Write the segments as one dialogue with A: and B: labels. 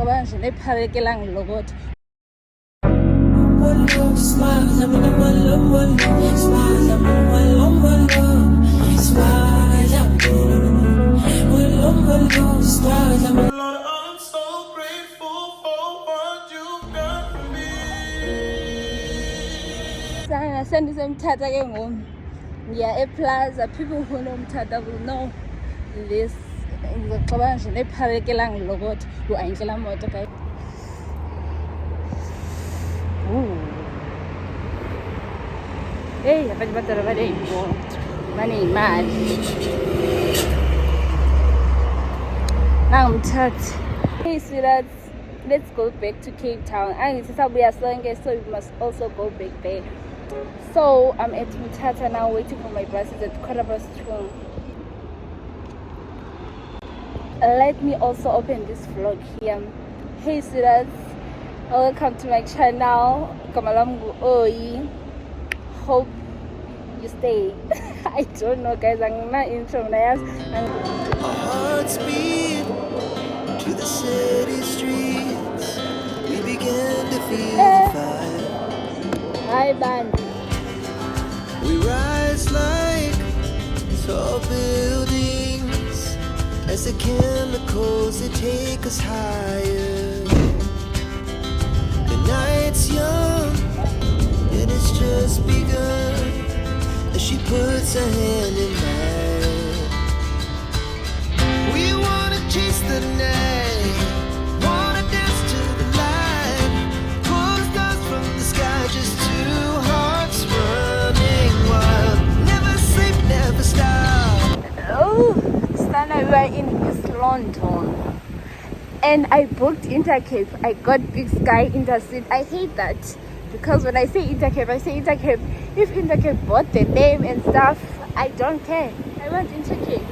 A: ngicabanga nje nepharekela ngilokotha. Sana sendisemthatha ke ngoku ngiya eplaza. People who know Mthatha will know this. Ngicabanga nje nepharekela ngilokotha. Ayindlela moto guys. Hey, abantu badala baneyimali. Nangimthatha. Hey sweethearts, let's go back to Cape Town. Angithi sabuya sonke, so we must also go back there. So I'm at Mthatha now, waiting for my bus. It's at 2:15. Let me also open this vlog here. Hey sweethearts, welcome to my channel. Kamalamgu Oi. Hope you stay. I don't know guys, I'm not intro.
B: Our hearts beat to the city streets. We began to feel the fire.
A: Hi band.
B: We rise like tall buildings as the chemicals that take us higher. The night's young and it's just begun as she puts her hand in mine. We wanna chase the night, wanna dance to the light, pull stars from the sky, just two hearts running wild. Never sleep, never stop.
A: Oh, Stana, we are in East London. And I booked Intercape. I got Big Sky Intercity. I hate that. Because when I say Intercape, I say Intercape. If Intercape bought the name and stuff, I don't care. I want Intercape.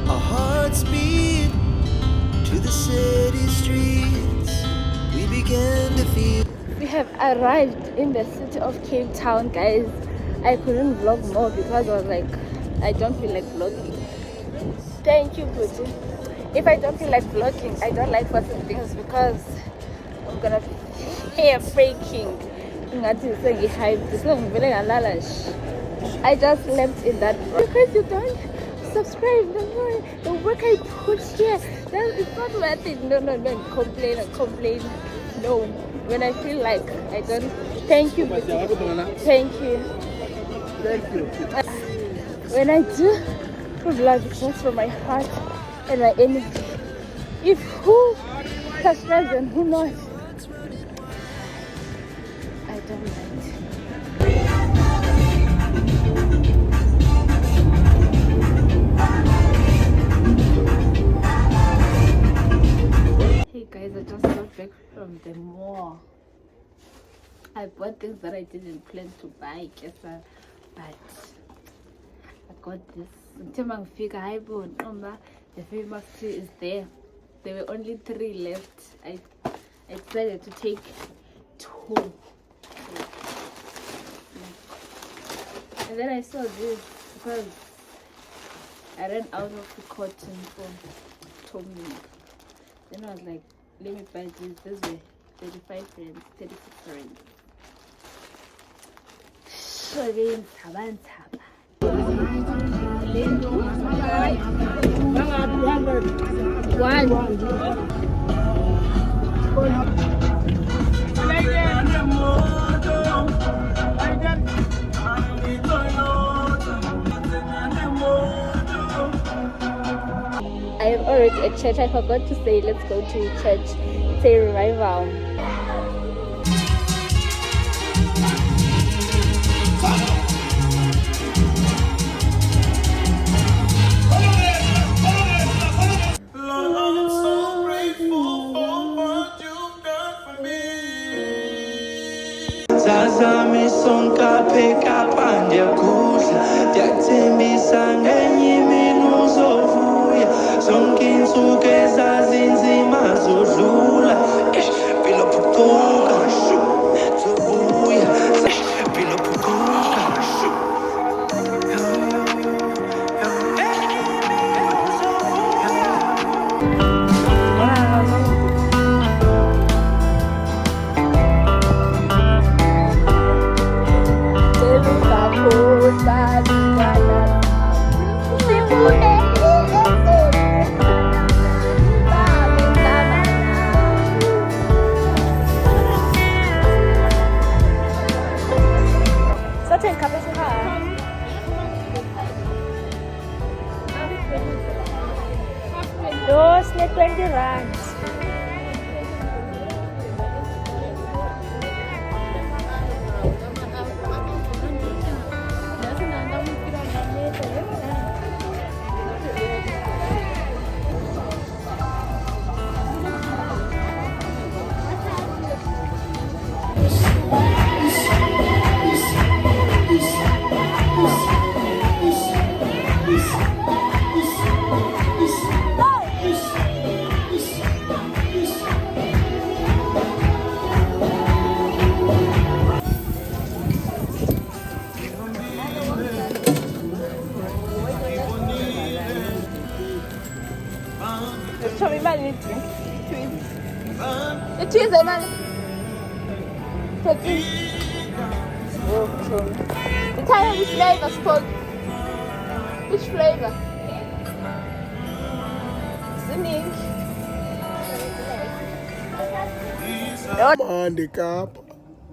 B: Our hearts beat to the city streets. We began to feel.
A: We have arrived in the city of Cape Town, guys. I couldn't vlog more because I was like, I don't feel like vlogging. Thank you, Gucci. If I don't feel like vlogging, I don't like posting things because I'm gonna hear faking. I just slept in that because you don't subscribe. The work I put here, it's not worth it. No, complain. No, when I feel like I don't. Thank you. Thank you. When I do vlog, it's just from my heart and my energy. If who subscribes and who not, I don't mind. Hey guys, I just got back from the mall. I bought things that I didn't plan to buy, but I got this. The famous tree is there. There were only 3 left. I decided to take 2. And then I saw this because I ran out of the cotton for Tommy. Then I was like, let me buy this. These were 35 rands, 36 rands. So again, I am already at church. I forgot to say let's go to church. It's a revival.
B: Zazami sonka peka pandya kudla Ndiyakuthembisa ngenye imini uzovuya
A: Yo, sine 20 rands. Show me money. Tweets. The cheese, man. Oh, show me. The time which flavor spoke. Which flavor? Singing.
C: Umandi kapha.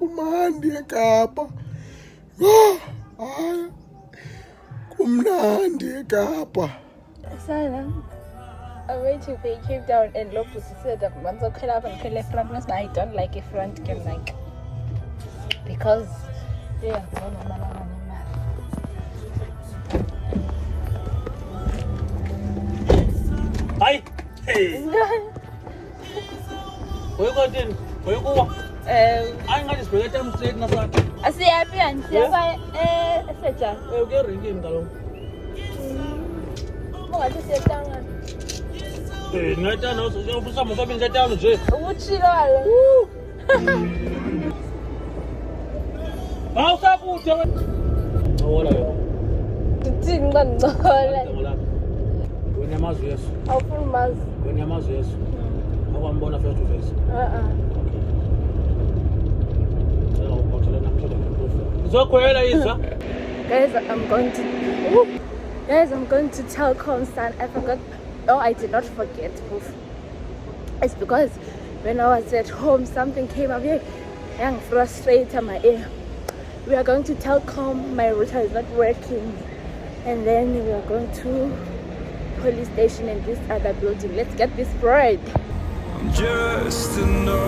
C: Umandi kapha. Hayi. Kumnandi kapha.
A: Sana. I'm going to pay Cape Town and Lopus said that once I call up and call a front but I don't like a front cam like because yeah,
D: Hi. Hey. Where you going? Where you go? I'm going to spend time straight na sa.
A: Asiyapi and siya seja.
D: You get ringing kalong.
A: Mo ati siya tanga.
D: Ngata no so ubusa mo sabi ngata no je.
A: Uchilo ala.
D: Ba usakude wena. Awula yo.
A: Tsinga ndola.
D: Wena mazwi yesu.
A: Awufuna mazi.
D: Wena mazwi yesu. Akwambona face to face. Zokwela isa.
A: Guys, I'm going to tell Constant. I forgot. Oh, I did not forget. It's because when I was at home, something came up here. I'm frustrated. My ear. We are going to tell Com my router is not working, and then we are going to police station in this other building. Let's get this right.
B: I'm just enough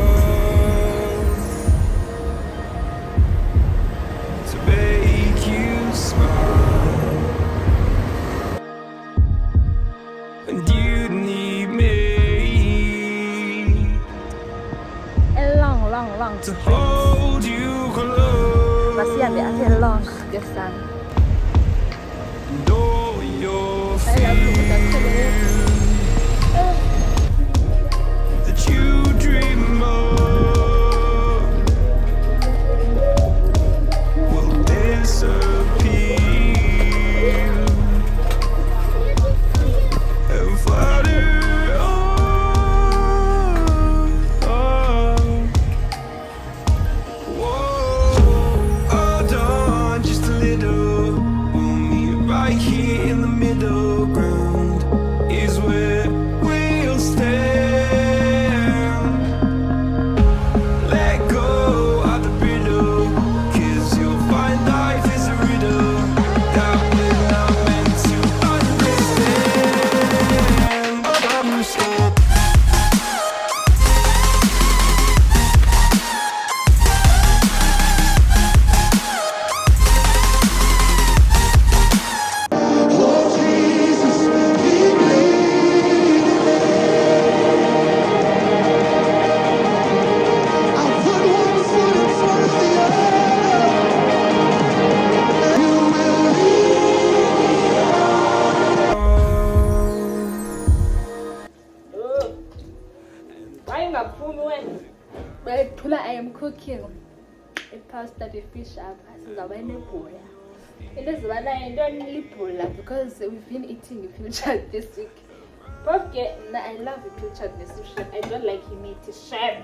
B: to make you smile, and you need me
A: A long
B: to hold you close.
A: But see, I'm long. The sun.
B: And all your
A: I love you.
B: that you dream of will disappear and flutter on. Whoa, hold on just a little. We'll meet right here in the middle ground is where we'll stand. Let go of the riddle, 'cause you'll find life is a riddle that we're not meant to understand. I'm so
A: But I am cooking a pasta, the fish up. It is what I don't lipola because we've been eating future this week. I love future this week. I don't like humidity shame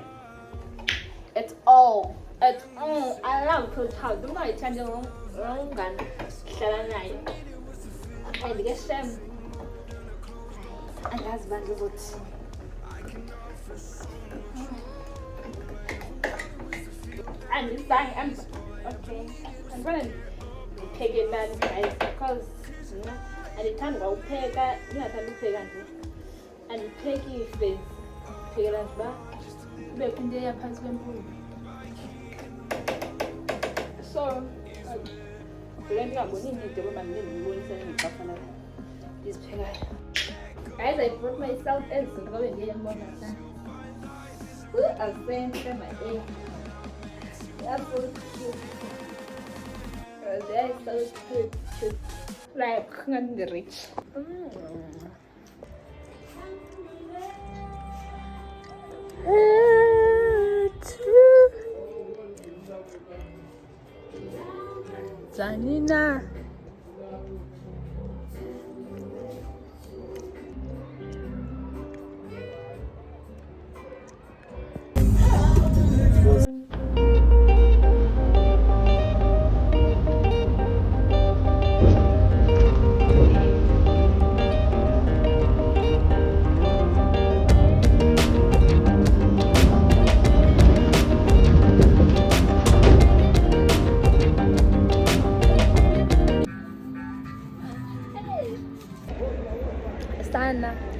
A: at all. At all. I love future. Don't I tell you wrong gun. I get shame. And husband would. And this time I'm okay. I'm gonna take it back, guys, because you know, at the time I'll pay that. You know, I andipheki ifezi phekela nje uba kubekho into eya phantsi kwempumlo. So le nto ingaboni inyide uba mandindibonisane ngeqafana ndiziphekayo. Guys, I brought myself ezi zinto kabe ndiyembona sana. Azenhle my egg. That's so cute. They're so cute. Like, I'm rich. Zanina.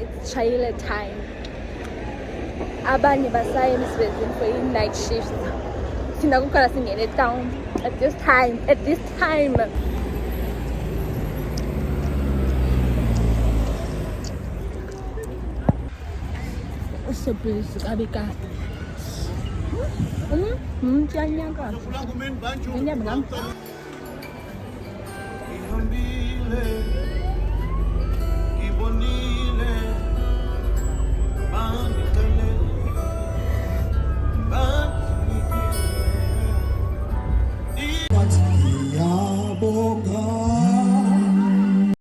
A: It's Chile time. Abanye basaya emsebenzini for i-night shift. Thina kukhona singene town at this time. Usebhizi kabika. Tiyanyaka. Inyama ngam.
B: Ihambile